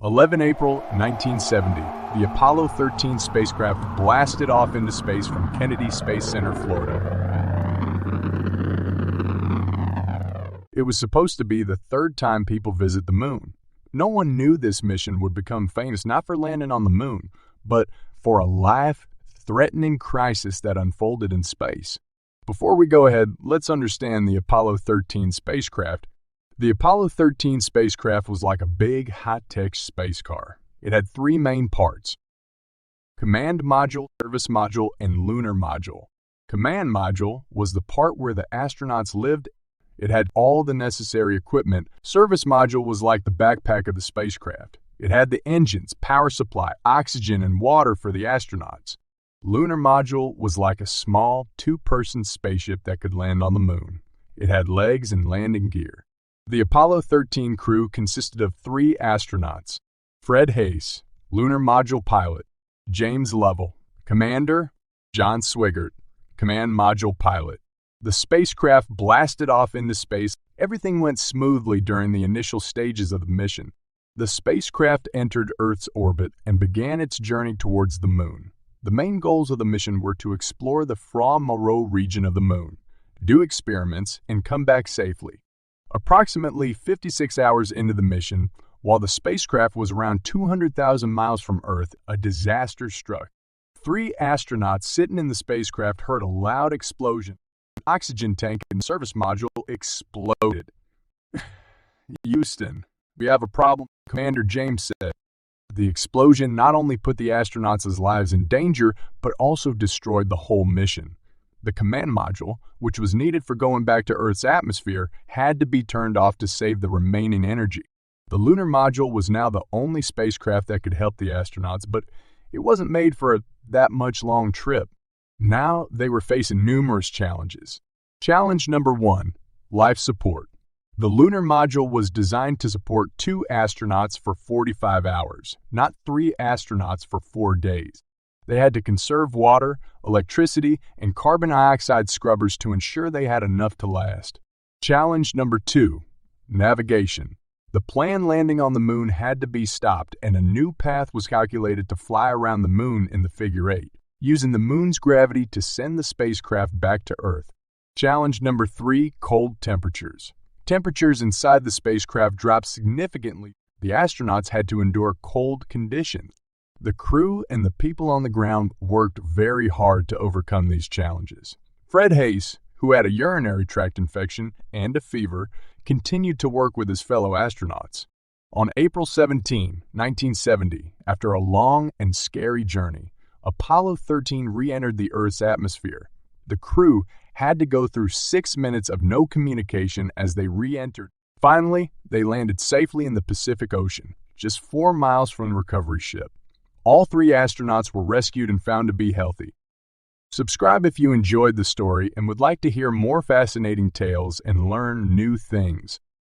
11 April 1970, the Apollo 13 spacecraft blasted off into space from Kennedy Space Center, Florida. It was supposed to be the third time people visit the moon. No one knew this mission would become famous not for landing on the moon, but for a life-threatening crisis that unfolded in space. Before we go ahead, let's understand the Apollo 13 spacecraft. The Apollo 13 spacecraft was like a big, high-tech space car. It had three main parts: Command Module, Service Module, and Lunar Module. Command Module was the part where the astronauts lived. It had all the necessary equipment. Service Module was like the backpack of the spacecraft. It had the engines, power supply, oxygen, and water for the astronauts. Lunar Module was like a small, two-person spaceship that could land on the moon. It had legs and landing gear. The Apollo 13 crew consisted of three astronauts: Fred Haise, Lunar Module pilot; James Lovell, commander; John Swigert, Command Module pilot. The spacecraft blasted off into space. Everything went smoothly during the initial stages of the mission. The spacecraft entered Earth's orbit and began its journey towards the moon. The main goals of the mission were to explore the Fra-Mauro region of the moon, do experiments, and come back safely. Approximately 56 hours into the mission, while the spacecraft was around 200,000 miles from Earth, a disaster struck. Three astronauts sitting in the spacecraft heard a loud explosion. An oxygen tank in the service module exploded. "Houston, we have a problem," Commander James said. The explosion not only put the astronauts' lives in danger, but also destroyed the whole mission. The command module, which was needed for going back to Earth's atmosphere, had to be turned off to save the remaining energy. The lunar module was now the only spacecraft that could help the astronauts, but it wasn't made for that much long trip. Now they were facing numerous challenges. Challenge number 1, life support. The lunar module was designed to support 2 astronauts for 45 hours, not 3 astronauts for 4 days. They had to conserve water, electricity, and carbon dioxide scrubbers to ensure they had enough to last. Challenge number 2, navigation. The planned landing on the moon had to be stopped, and a new path was calculated to fly around the moon in the figure 8, using the moon's gravity to send the spacecraft back to Earth. Challenge number 3, cold temperatures. Temperatures inside the spacecraft dropped significantly. The astronauts had to endure cold conditions. The crew and the people on the ground worked very hard to overcome these challenges. Fred Haise, who had a urinary tract infection and a fever, continued to work with his fellow astronauts. On April 17, 1970, after a long and scary journey, Apollo 13 re-entered the Earth's atmosphere. The crew had to go through 6 minutes of no communication as they re-entered. Finally, they landed safely in the Pacific Ocean, just 4 miles from the recovery ship. All 3 astronauts were rescued and found to be healthy. Subscribe if you enjoyed the story and would like to hear more fascinating tales and learn new things.